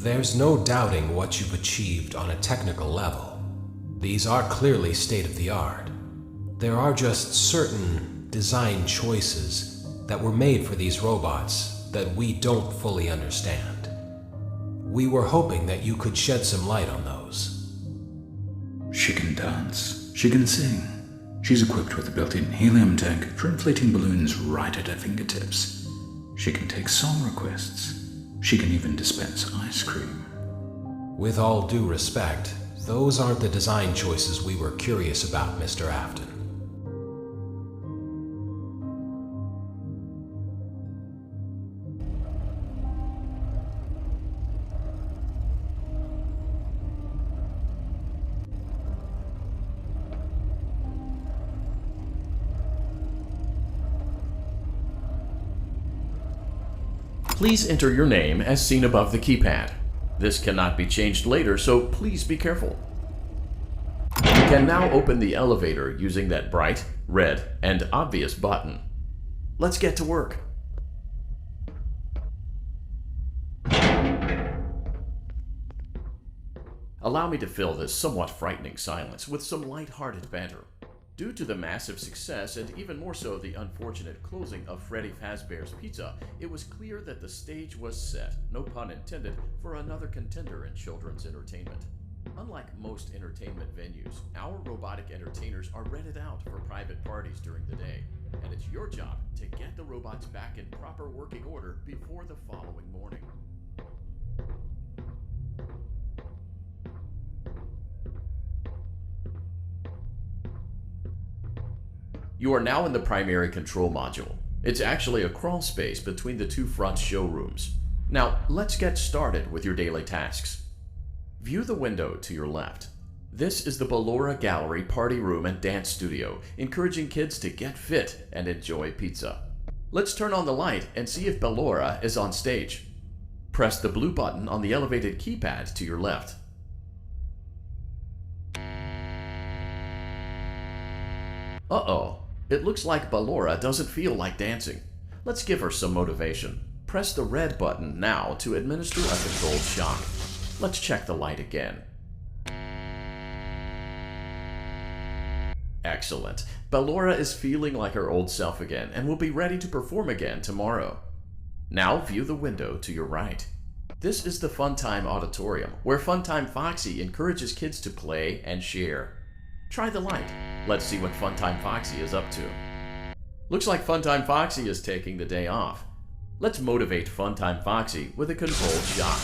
There's no doubting what you've achieved on a technical level. These are clearly state-of-the-art. There are just certain design choices that were made for these robots that we don't fully understand. We were hoping that you could shed some light on those. She can dance. She can sing. She's equipped with a built-in helium tank for inflating balloons right at her fingertips. She can take song requests. She can even dispense ice cream. With all due respect, those aren't the design choices we were curious about, Mr. Afton. Please enter your name as seen above the keypad. This cannot be changed later, so please be careful. You can now open the elevator using that bright, red, and obvious button. Let's get to work. Allow me to fill this somewhat frightening silence with some light-hearted banter. Due to the massive success, and even more so the unfortunate closing of Freddy Fazbear's Pizza, it was clear that the stage was set, no pun intended, for another contender in children's entertainment. Unlike most entertainment venues, our robotic entertainers are rented out for private parties during the day, and it's your job to get the robots back in proper working order before the following morning. You are now in the primary control module. It's actually a crawl space between the two front showrooms. Now, let's get started with your daily tasks. View the window to your left. This is the Ballora Gallery Party Room and Dance Studio, encouraging kids to get fit and enjoy pizza. Let's turn on the light and see if Ballora is on stage. Press the blue button on the elevated keypad to your left. Uh-oh. It looks like Ballora doesn't feel like dancing. Let's give her some motivation. Press the red button now to administer a controlled shock. Let's check the light again. Excellent. Ballora is feeling like her old self again and will be ready to perform again tomorrow. Now view the window to your right. This is the Funtime Auditorium, where Funtime Foxy encourages kids to play and share. Try the light. Let's see what Funtime Foxy is up to. Looks like Funtime Foxy is taking the day off. Let's motivate Funtime Foxy with a controlled shock.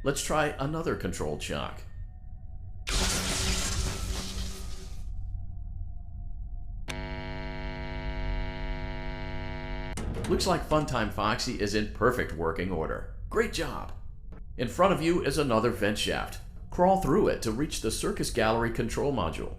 Let's try another controlled shock. Looks like Funtime Foxy is in perfect working order. Great job! In front of you is another vent shaft. Crawl through it to reach the Circus Gallery control module.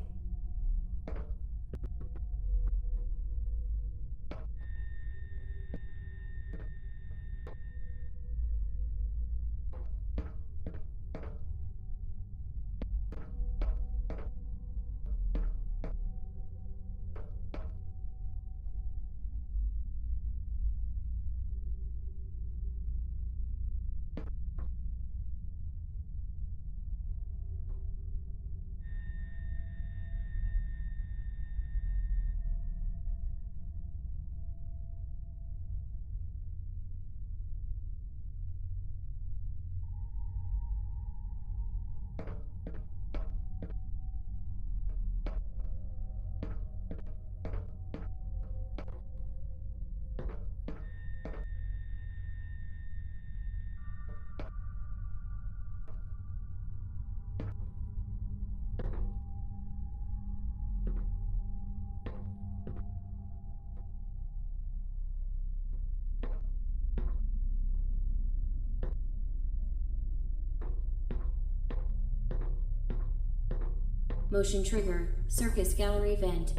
Motion trigger, Circus Gallery vent.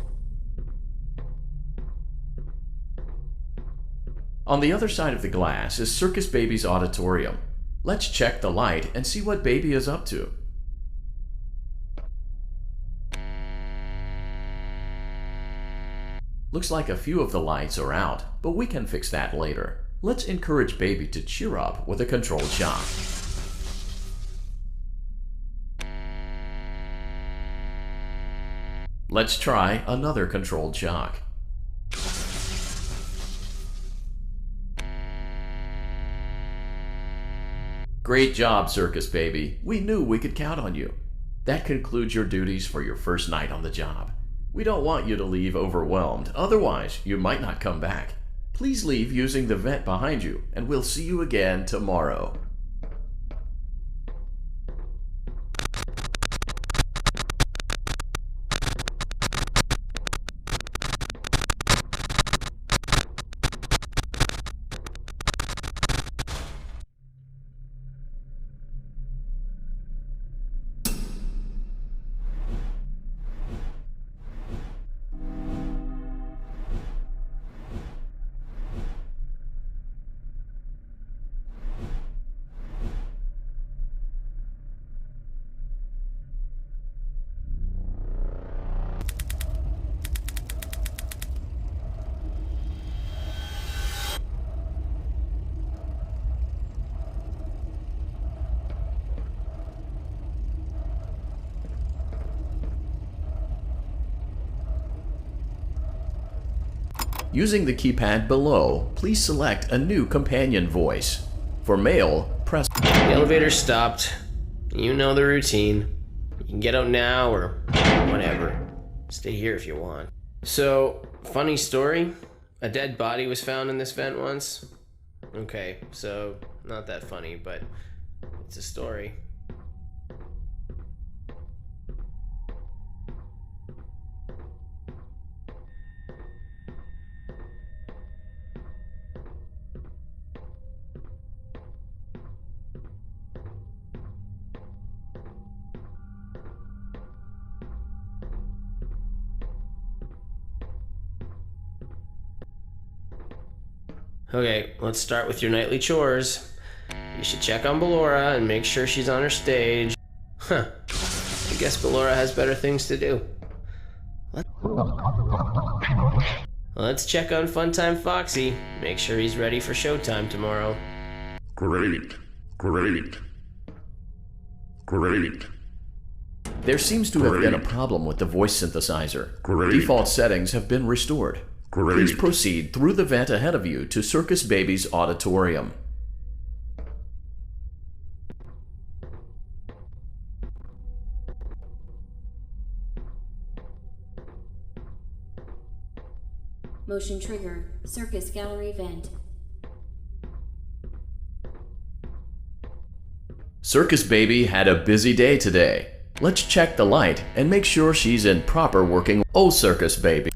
On the other side of the glass is Circus Baby's auditorium. Let's check the light and see what Baby is up to. Looks like a few of the lights are out, but we can fix that later. Let's encourage baby to cheer up with a controlled shock. Let's try another controlled shock. Great job, Circus Baby. We knew we could count on you. That concludes your duties for your first night on the job. We don't want you to leave overwhelmed, otherwise you might not come back. Please leave using the vent behind you, and we'll see you again tomorrow. Using the keypad below, please select a new companion voice. For male, press... The elevator stopped. You know the routine. You can get out now or whatever. Stay here if you want. So, funny story. A dead body was found in this vent once. Okay, so not that funny, but it's a story. Okay, let's start with your nightly chores. You should check on Ballora and make sure she's on her stage. Huh. I guess Ballora has better things to do. Let's check on Funtime Foxy. Make sure he's ready for showtime tomorrow. Great. There seems to have been a problem with the voice synthesizer. Great. Default settings have been restored. Great. Please proceed through the vent ahead of you to Circus Baby's auditorium. Motion trigger. Circus gallery vent. Circus Baby had a busy day today. Let's check the light and make sure she's in proper working. Oh, Circus Baby.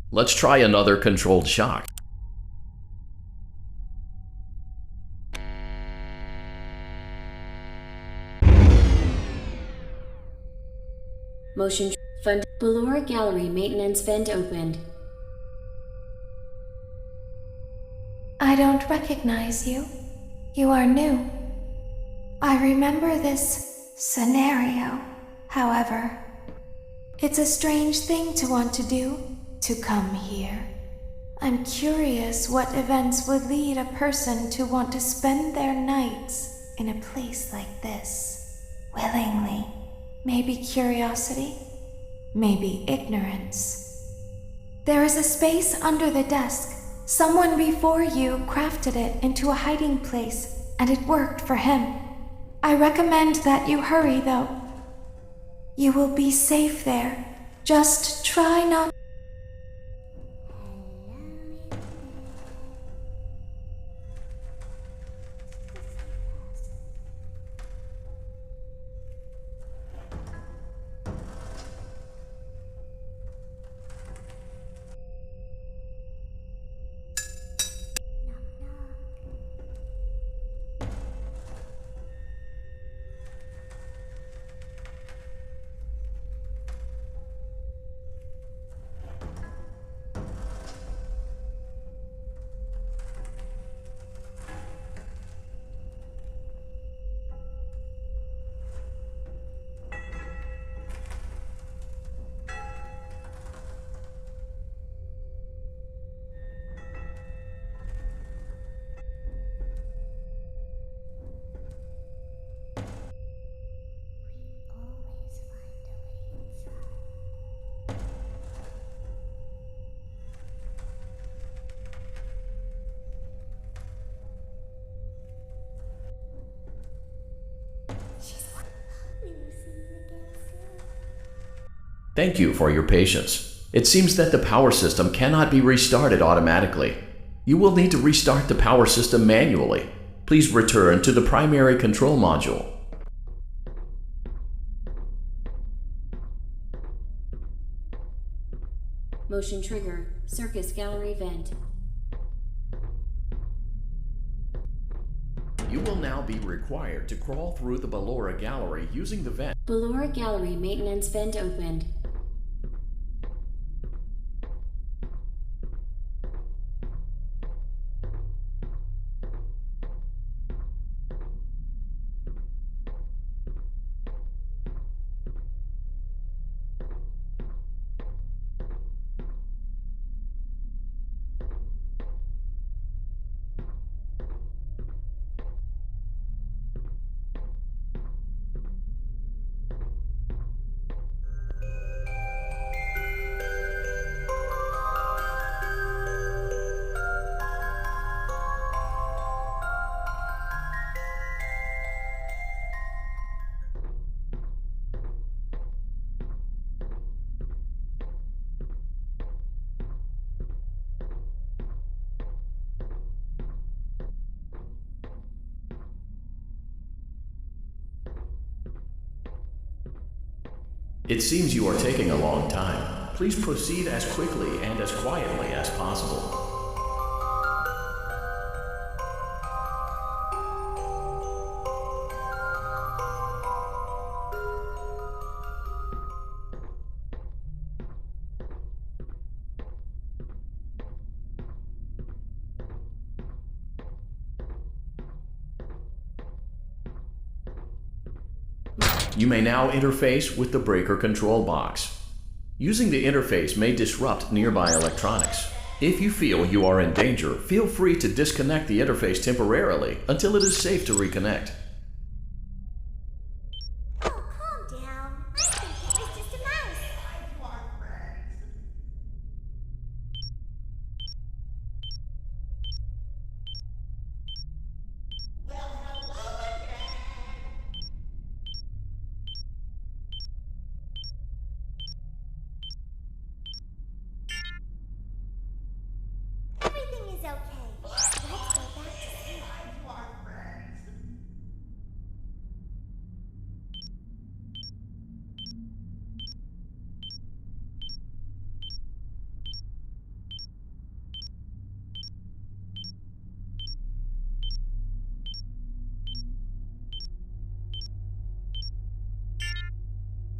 Let's try another controlled shock. Motion fund. Ballora gallery maintenance vent opened. I don't recognize you. You are new. I remember this scenario, however. It's a strange thing to want to do, to come here. I'm curious what events would lead a person to want to spend their nights in a place like this, willingly. Maybe curiosity, maybe ignorance. There is a space under the desk. Someone before you crafted it into a hiding place, and it worked for him. I recommend that you hurry, though. You will be safe there. Just try not... Thank you for your patience. It seems that the power system cannot be restarted automatically. You will need to restart the power system manually. Please return to the primary control module. Motion trigger. Circus gallery vent. You will now be required to crawl through the Ballora gallery using the vent. Ballora gallery maintenance vent opened. It seems you are taking a long time. Please proceed as quickly and as quietly as possible. You may now interface with the breaker control box. Using the interface may disrupt nearby electronics. If you feel you are in danger, feel free to disconnect the interface temporarily until it is safe to reconnect. Oh, calm down. I think it was just a mouse. Everything is okay. Let's go back to sleep.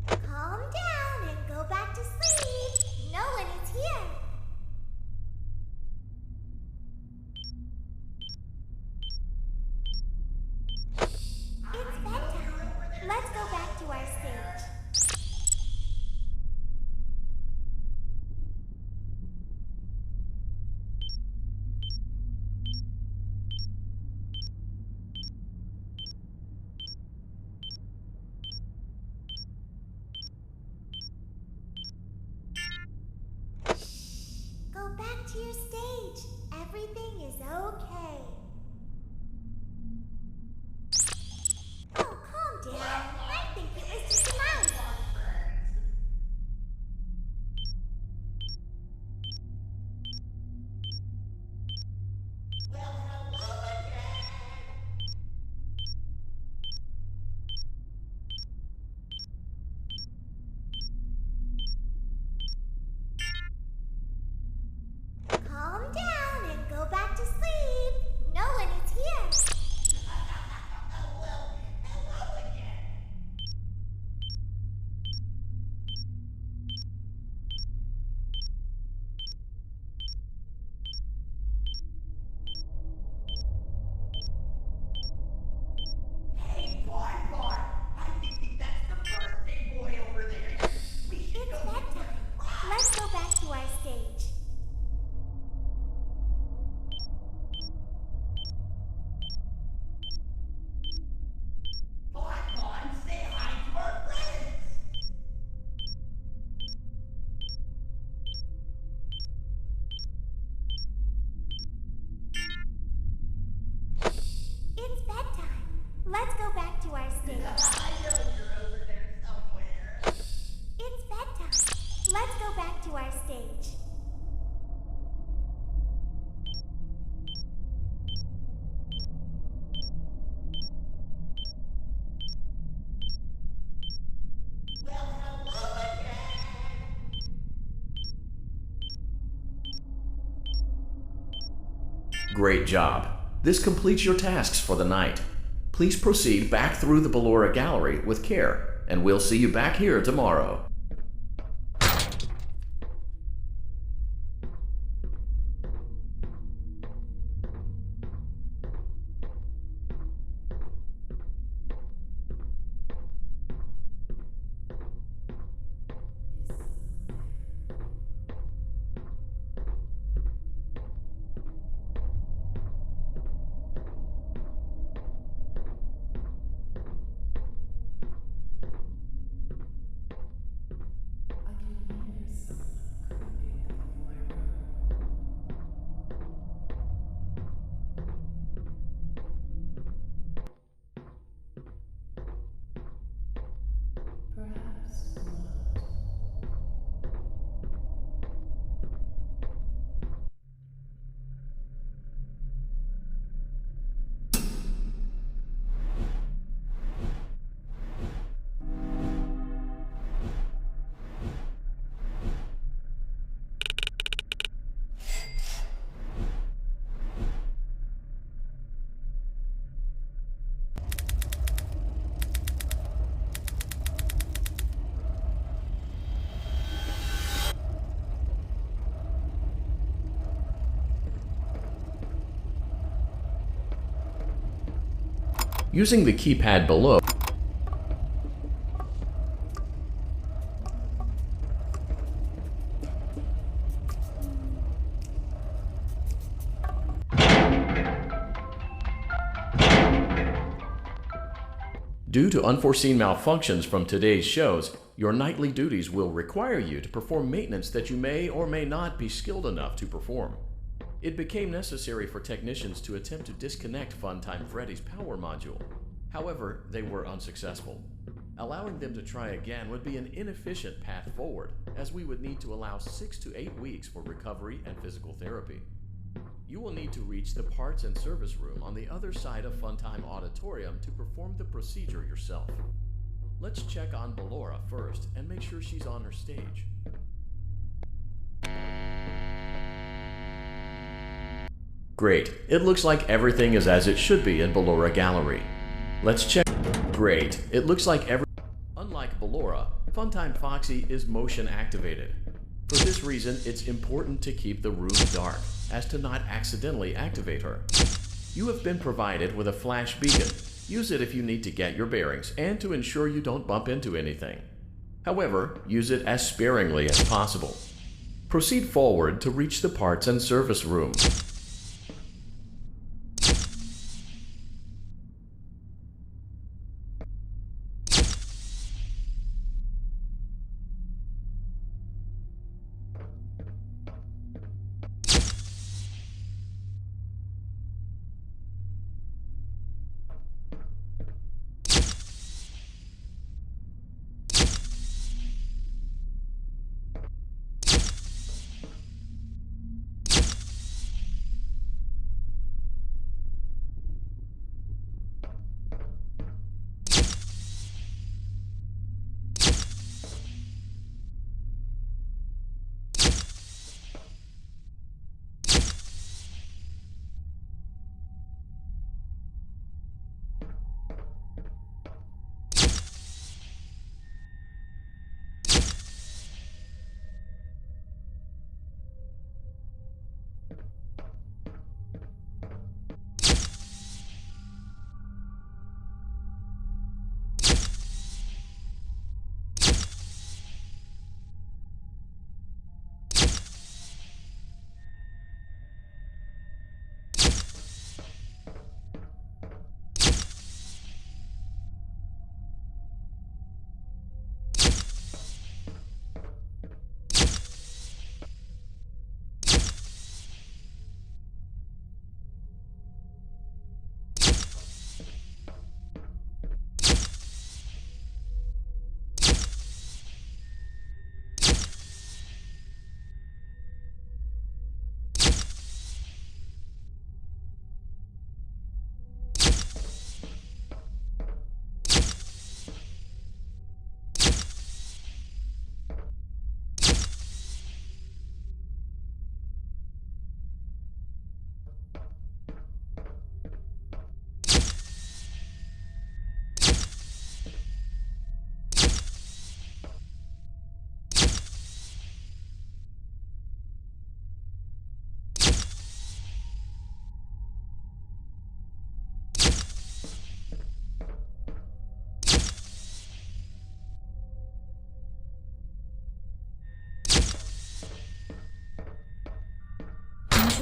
Calm down and go back to sleep. No one is here. It's bedtime. Let's go back to our stage. Go back to your stage. Everything is okay. Oh, calm down. I think it was just a mouse. Calm down and go back to sleep. Great job. This completes your tasks for the night. Please proceed back through the Ballora Gallery with care, and we'll see you back here tomorrow. Using the keypad below, due to unforeseen malfunctions from today's shows, your nightly duties will require you to perform maintenance that you may or may not be skilled enough to perform. It became necessary for technicians to attempt to disconnect Funtime Freddy's power module. However, they were unsuccessful. Allowing them to try again would be an inefficient path forward, as we would need to allow 6 to 8 weeks for recovery and physical therapy. You will need to reach the parts and service room on the other side of Funtime Auditorium to perform the procedure yourself. Let's check on Ballora first and make sure she's on her stage. Great. It looks like everything is as it should be in Ballora Gallery. Let's check. Great. It looks like Unlike Ballora, Funtime Foxy is motion activated. For this reason, it's important to keep the room dark, as to not accidentally activate her. You have been provided with a flash beacon. Use it if you need to get your bearings and to ensure you don't bump into anything. However, use it as sparingly as possible. Proceed forward to reach the parts and service room.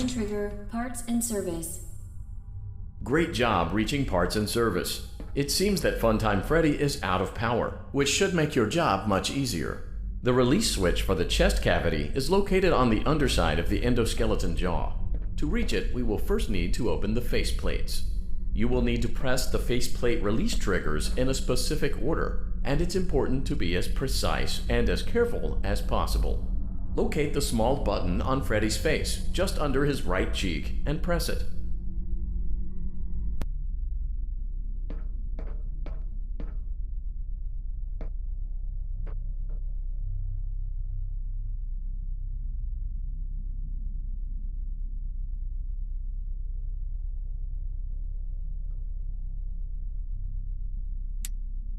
Motion trigger, parts and service. Great job reaching parts and service. It seems that Funtime Freddy is out of power, which should make your job much easier. The release switch for the chest cavity is located on the underside of the endoskeleton jaw. To reach it, we will first need to open the face plates. You will need to press the faceplate release triggers in a specific order, and it's important to be as precise and as careful as possible. Locate the small button on Freddy's face, just under his right cheek, and press it.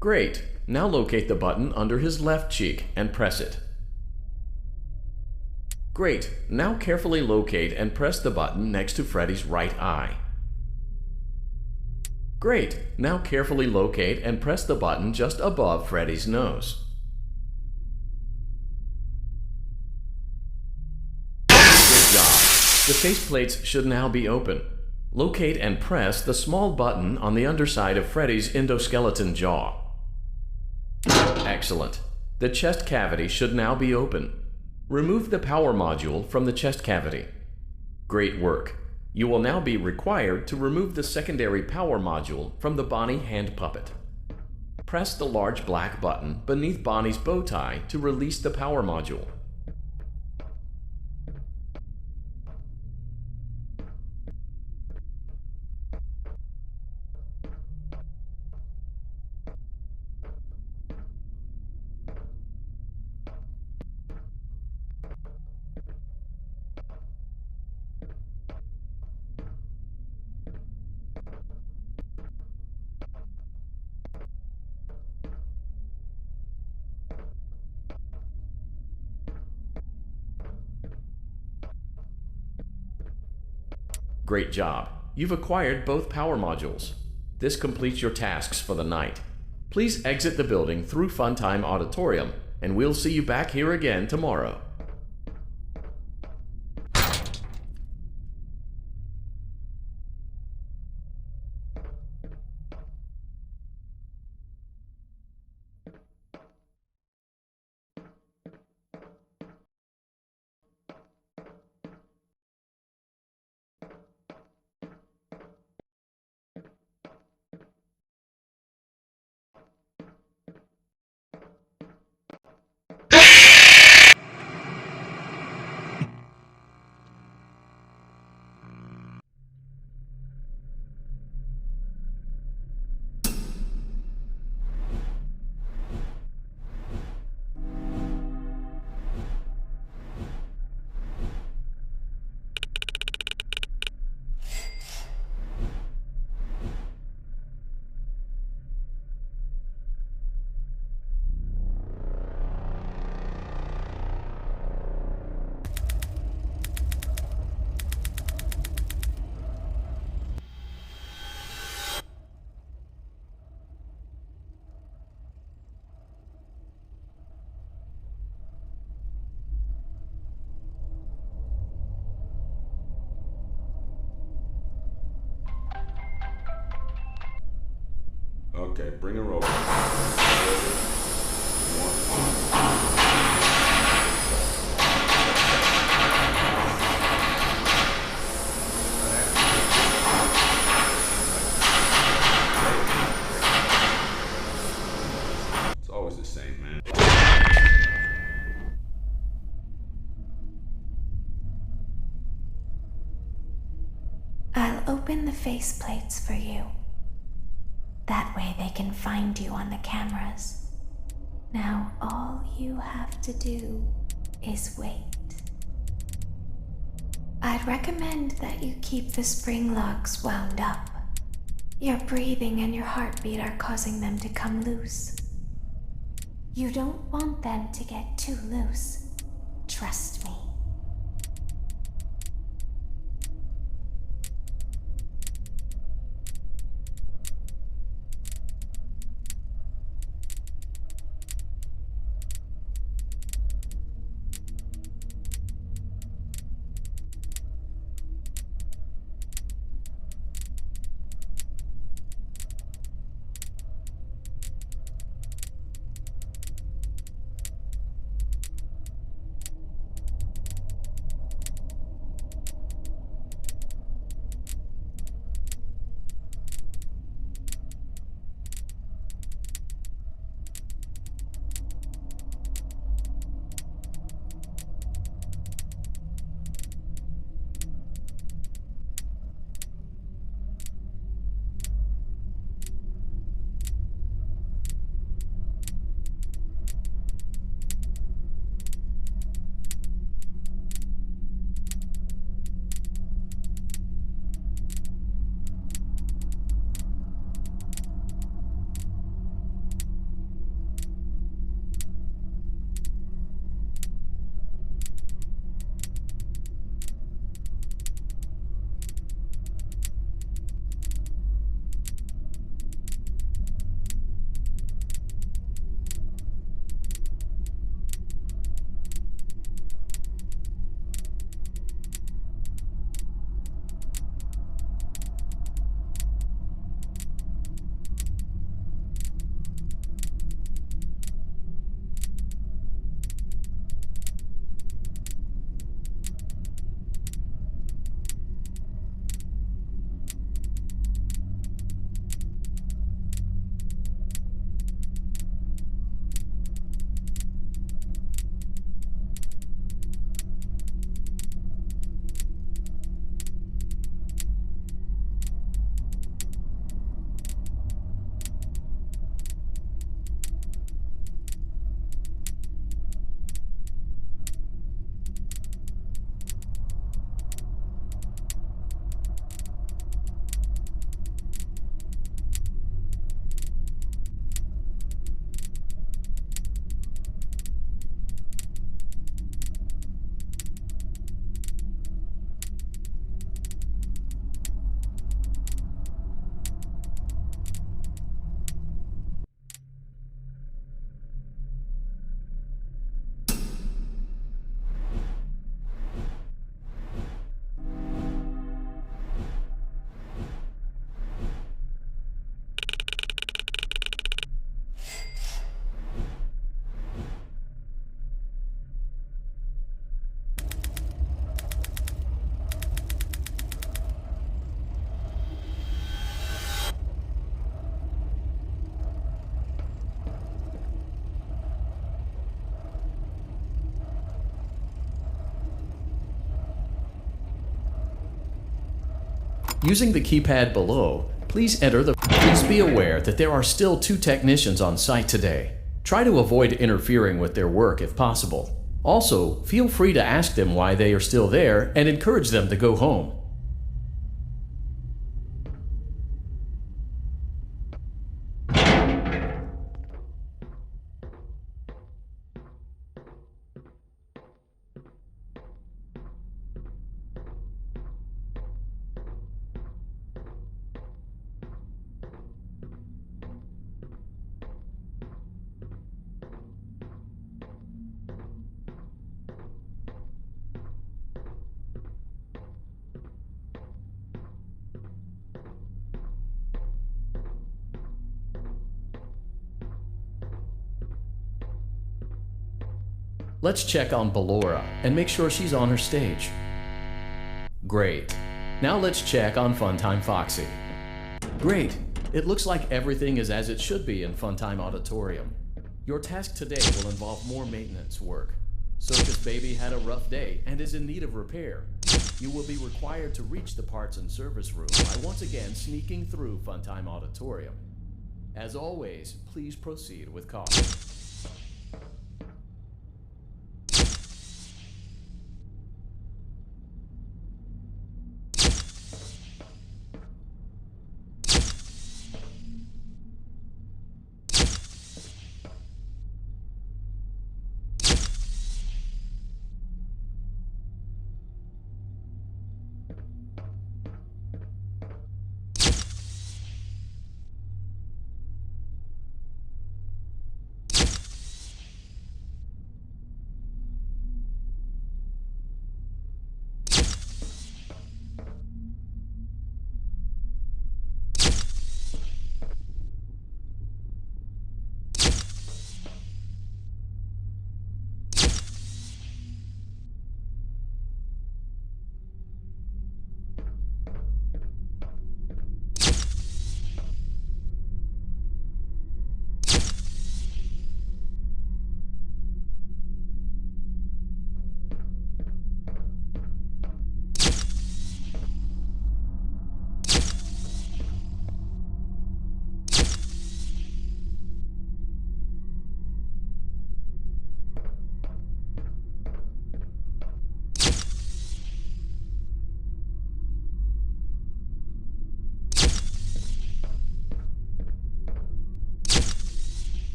Great! Now locate the button under his left cheek and press it. Great! Now carefully locate and press the button next to Freddy's right eye. Great! Now carefully locate and press the button just above Freddy's nose. Good job! The faceplates should now be open. Locate and press the small button on the underside of Freddy's endoskeleton jaw. Excellent. The chest cavity should now be open. Remove the power module from the chest cavity. Great work. You will now be required to remove the secondary power module from the Bonnie hand puppet. Press the large black button beneath Bonnie's bow tie to release the power module. Great job. You've acquired both power modules. This completes your tasks for the night. Please exit the building through Funtime Auditorium, and we'll see you back here again tomorrow. Okay, bring a robot. It's always the same, man. I'll open the faceplates for you. That way they can find you on the cameras. Now all you have to do is wait. I'd recommend that you keep the spring locks wound up. Your breathing and your heartbeat are causing them to come loose. You don't want them to get too loose. Trust me. Using the keypad below, please be aware that there are still 2 technicians on site today. Try to avoid interfering with their work if possible. Also, feel free to ask them why they are still there and encourage them to go home. Let's check on Ballora and make sure she's on her stage. Great. Now let's check on Funtime Foxy. Great. It looks like everything is as it should be in Funtime Auditorium. Your task today will involve more maintenance work. Circus Baby had a rough day and is in need of repair. You will be required to reach the parts and service room by once again sneaking through Funtime Auditorium. As always, please proceed with caution.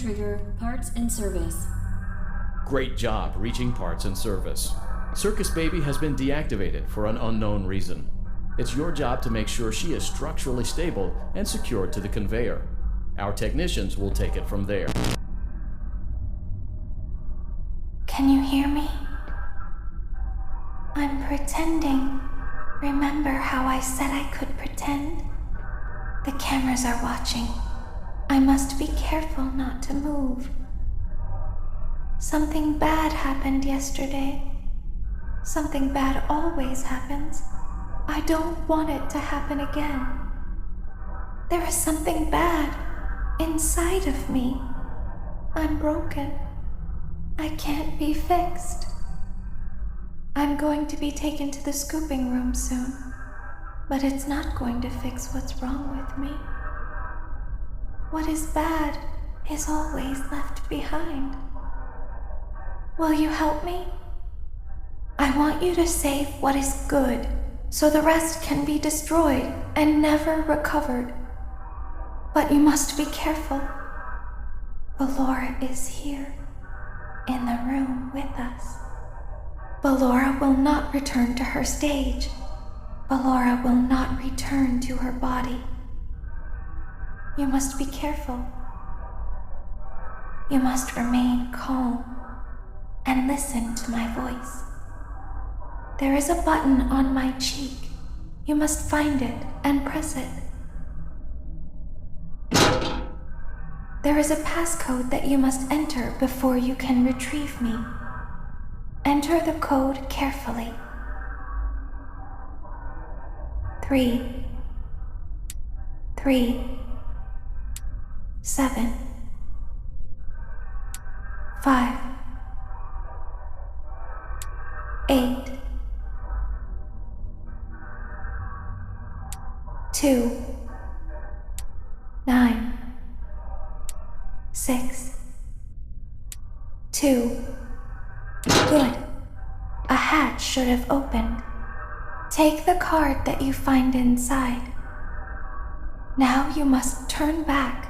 Trigger, parts and service. Great job reaching parts and service. Circus Baby has been deactivated for an unknown reason. It's your job to make sure she is structurally stable and secured to the conveyor. Our technicians will take it from there. Can you hear me? I'm pretending. Remember how I said I could pretend? The cameras are watching. I must be careful not to move. Something bad happened yesterday. Something bad always happens. I don't want it to happen again. There is something bad inside of me. I'm broken. I can't be fixed. I'm going to be taken to the scooping room soon, but it's not going to fix what's wrong with me. What is bad is always left behind. Will you help me? I want you to save what is good, so the rest can be destroyed and never recovered. But you must be careful. Ballora is here, in the room with us. Ballora will not return to her stage. Ballora will not return to her body. You must be careful. You must remain calm and listen to my voice. There is a button on my cheek. You must find it and press it. There is a passcode that you must enter before you can retrieve me. Enter the code carefully. 3, 3, 7, 5, 8, 2, 9, 6, 2. Good. A hatch should have opened. Take the card that you find inside. Now you must turn back.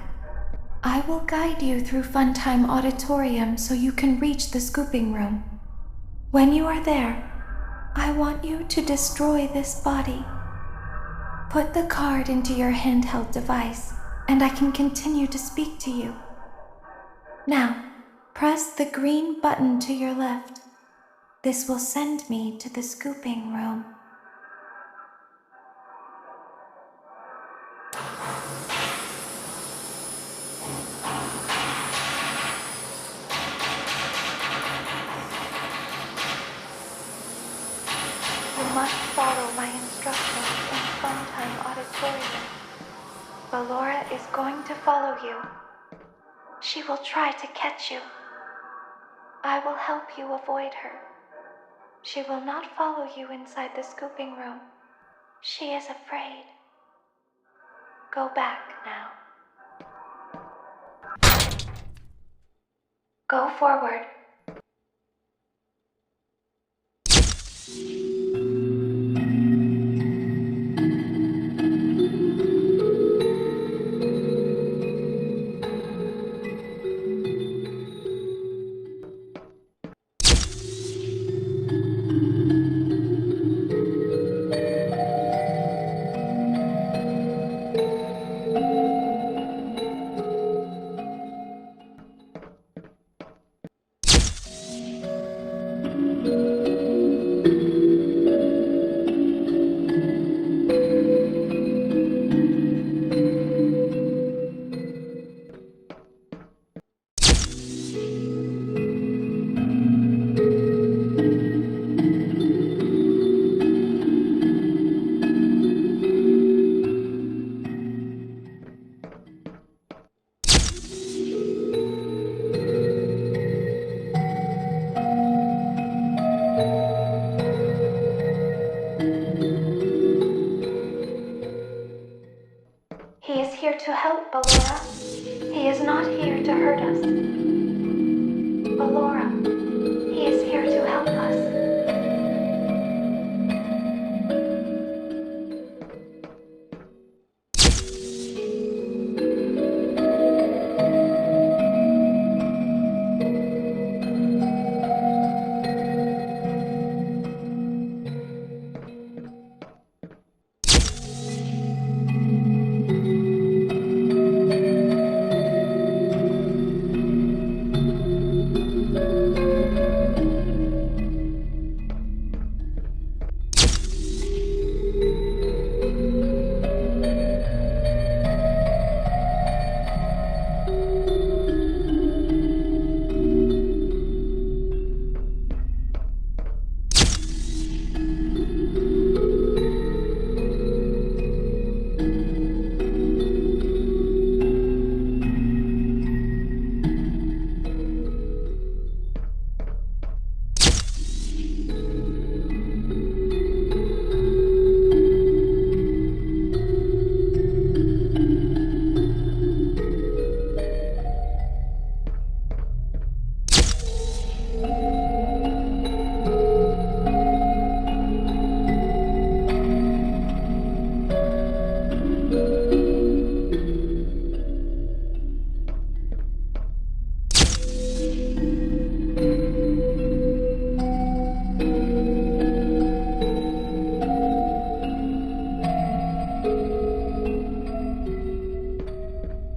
I will guide you through Funtime Auditorium so you can reach the scooping room. When you are there, I want you to destroy this body. Put the card into your handheld device, and I can continue to speak to you. Now, press the green button to your left. This will send me to the scooping room. You must follow my instructions in Funtime Auditorium. Ballora is going to follow you. She will try to catch you. I will help you avoid her. She will not follow you inside the scooping room. She is afraid. Go back now. Go forward. He is here to help, Ballora. He is not here to hurt us. Ballora, he is here to help us.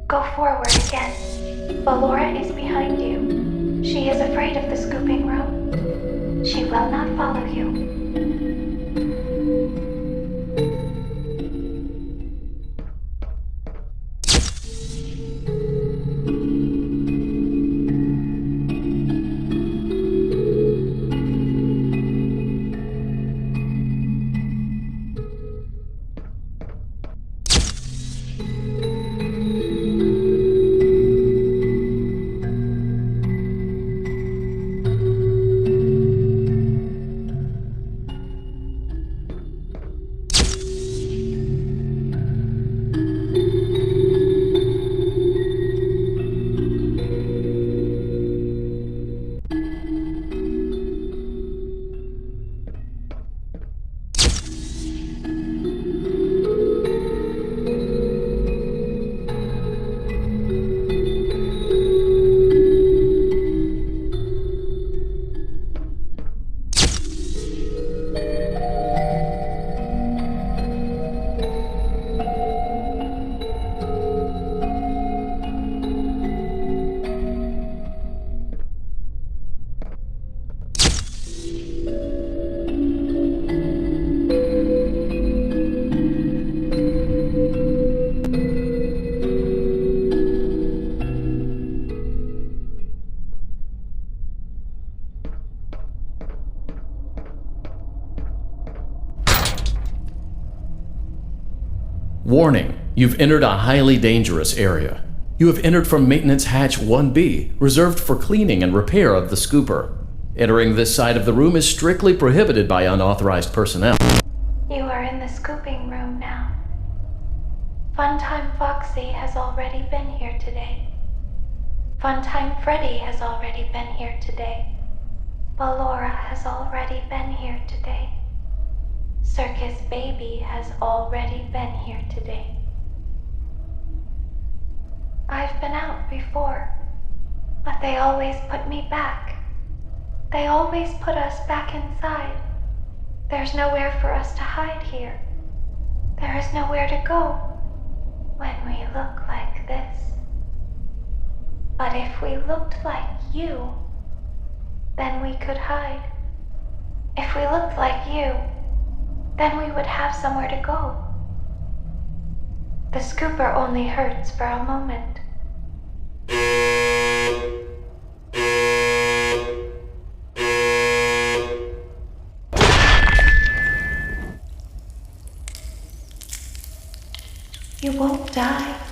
Go forward again. Ballora is behind you. She is afraid of the scooping room. She will not follow you. Warning, you've entered a highly dangerous area. You have entered from Maintenance Hatch 1B, reserved for cleaning and repair of the scooper. Entering this side of the room is strictly prohibited by unauthorized personnel. You are in the scooping room now. Funtime Foxy has already been here today. Funtime Freddy has already been here today. Ballora has already been here today. Circus Baby has already been here today. I've been out before, but they always put me back. They always put us back inside. There's nowhere for us to hide here. There is nowhere to go when we look like this. But if we looked like you, then we could hide. If we looked like you, then we would have somewhere to go. The scooper only hurts for a moment. You won't die.